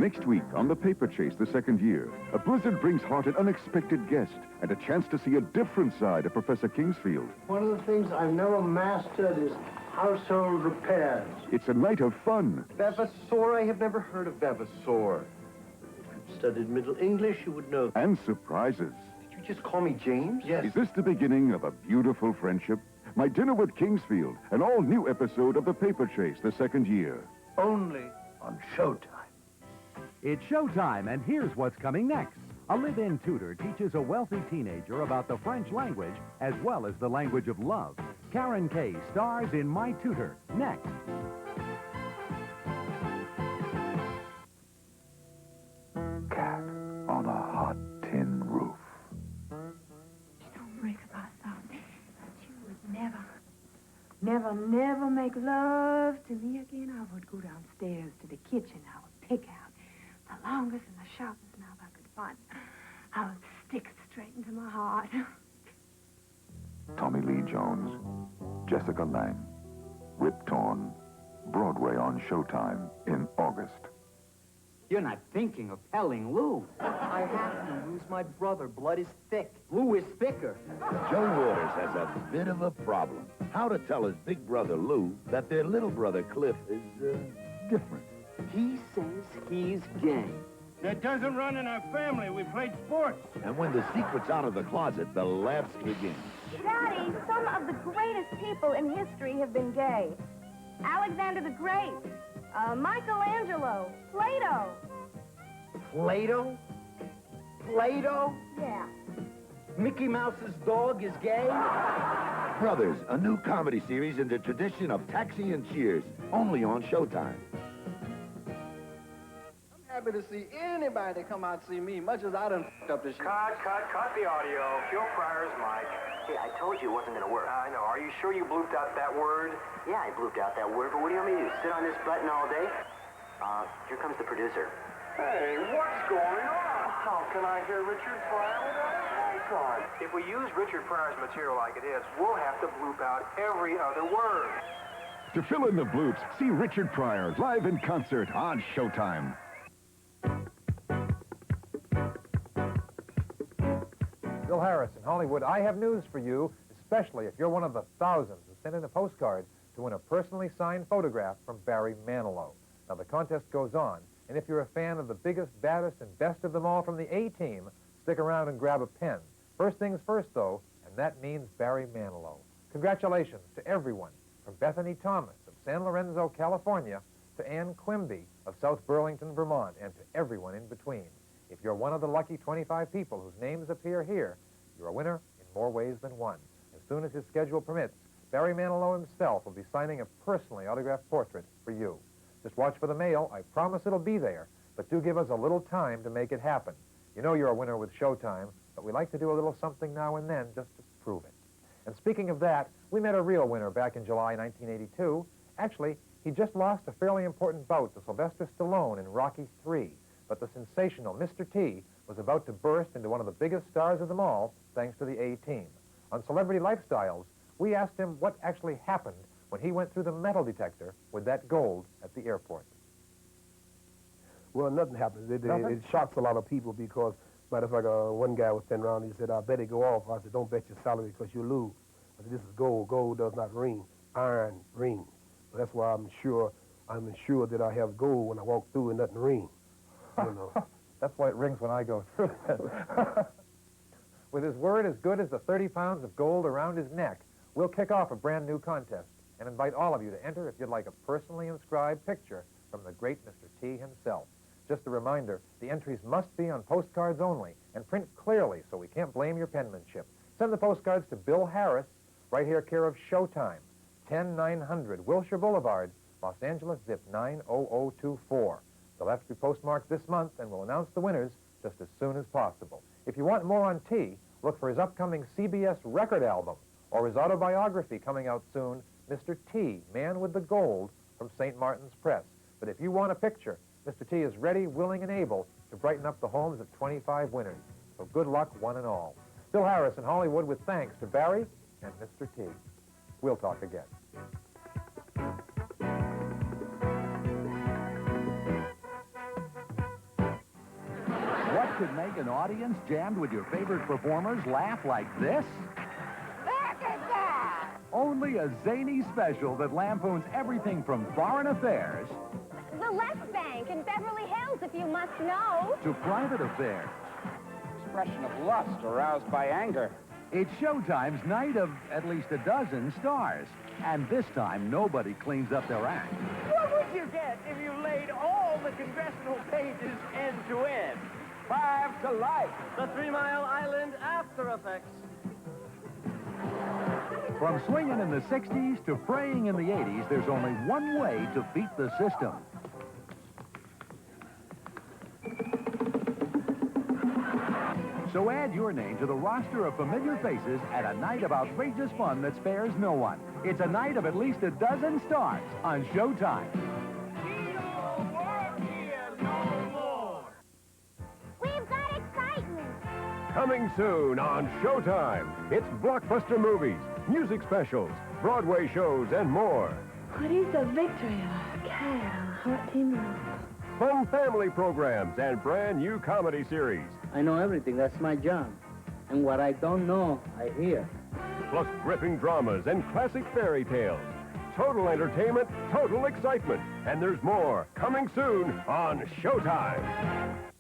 Next week on The Paper Chase, the second year, a blizzard brings Hart an unexpected guest and a chance to see a different side of Professor Kingsfield. One of the things I've never mastered is household repairs. It's a night of fun. Vavasor? I have never heard of Vavasor. If you'd studied Middle English, you would know. And surprises. Did you just call me James? Yes. Is this the beginning of a beautiful friendship? My Dinner with Kingsfield, an all-new episode of The Paper Chase, the second year. Only on Showtime. It's showtime, and here's what's coming next. A live-in tutor teaches a wealthy teenager about the French language as well as the language of love. Karen Kay stars in My Tutor, next. Cat on a hot tin roof. Don't break about something. You would never make love to me again. I would go downstairs to the kitchen. I would pick out the longest and the sharpest knife I could find. I would stick it straight into my heart. Tommy Lee Jones, Jessica Lange, Rip Torn, Broadway on Showtime in August. You're not thinking of telling Lou. I have to. Lou's my brother. Blood is thick. Lou is thicker. Joe Waters has a bit of a problem. How to tell his big brother Lou that their little brother Cliff is, different. He says he's gay. That doesn't run in our family. We played sports. And when the secret's out of the closet, the laughs begin. Daddy, some of the greatest people in history have been gay. Alexander the Great, Michelangelo, Plato. Plato? Plato? Yeah. Mickey Mouse's dog is gay? Brothers, a new comedy series in the tradition of Taxi and Cheers, only on Showtime. I'm happy to see anybody come out and see me, much as I done f***ed up this shit. Cut the audio. Kill Pryor's mic. Hey, I told you it wasn't gonna work. I know. Are you sure you blooped out that word? Yeah, I blooped out that word, but what do you want me to do? Sit on this button all day? Here comes the producer. Hey, what's going on? How can I hear Richard Pryor without his mic on? If we use Richard Pryor's material like it is, we'll have to bloop out every other word. To fill in the bloops, see Richard Pryor live in concert on Showtime. Bill Harris in Hollywood, I have news for you, especially if you're one of the thousands who sent in a postcard to win a personally signed photograph from Barry Manilow. Now, the contest goes on, and if you're a fan of the biggest, baddest, and best of them all from the A-Team, stick around and grab a pen. First things first, though, and that means Barry Manilow. Congratulations to everyone, from Bethany Thomas of San Lorenzo, California, to Ann Quimby of South Burlington, Vermont, and to everyone in between. If you're one of the lucky 25 people whose names appear here, you're a winner in more ways than one. As soon as his schedule permits, Barry Manilow himself will be signing a personally autographed portrait for you. Just watch for the mail. I promise it'll be there, but do give us a little time to make it happen. You know you're a winner with Showtime, but we like to do a little something now and then just to prove it. And speaking of that, we met a real winner back in July 1982. Actually, he just lost a fairly important bout to Sylvester Stallone in Rocky III. But the sensational Mr. T was about to burst into one of the biggest stars of them all, thanks to the A-Team. On Celebrity Lifestyles, we asked him what actually happened when he went through the metal detector with that gold at the airport. Well, nothing happens. Nothing? It shocks a lot of people because, matter of fact, one guy was standing around, he said, I bet it go off. I said, don't bet your salary because you lose. I said, this is gold. Gold does not ring. Iron rings. So that's why I'm ensured that I have gold when I walk through and nothing rings. You know. That's why it rings when I go through it. With his word as good as the 30 pounds of gold around his neck, we'll kick off a brand new contest and invite all of you to enter if you'd like a personally inscribed picture from the great Mr. T himself. Just a reminder, the entries must be on postcards only and print clearly so we can't blame your penmanship. Send the postcards to Bill Harris, right here care of Showtime, 10900 Wilshire Boulevard, Los Angeles, zip 90024. They'll have to be postmarked this month, and we'll announce the winners just as soon as possible. If you want more on T, look for his upcoming CBS record album or his autobiography coming out soon, Mr. T, Man with the Gold, from St. Martin's Press. But if you want a picture, Mr. T is ready, willing, and able to brighten up the homes of 25 winners. So good luck, one and all. Bill Harris in Hollywood with thanks to Barry and Mr. T. We'll talk again. could make an audience jammed with your favorite performers laugh like this? Look at that! Only a zany special that lampoons everything from foreign affairs The Left Bank in Beverly Hills, if you must know. to private affairs. Expression of lust aroused by anger. It's Showtime's night of at least a dozen stars. And this time, nobody cleans up their act. What would you get if you laid all the congressional pages end to end? 5 to life. The 3 Mile Island After Effects. From swinging in the 60s to praying in the 80s, there's only one way to beat the system. So add your name to the roster of familiar faces at a night of outrageous fun that spares no one. It's a night of at least a dozen stars on Showtime. We've got excitement. Coming soon on Showtime. It's blockbuster movies, music specials, Broadway shows, and more. What is a victory or Cal hot in love? Fun family programs and brand new comedy series. I know everything. That's my job. And what I don't know, I hear. Plus gripping dramas and classic fairy tales. Total entertainment, total excitement. And there's more coming soon on Showtime.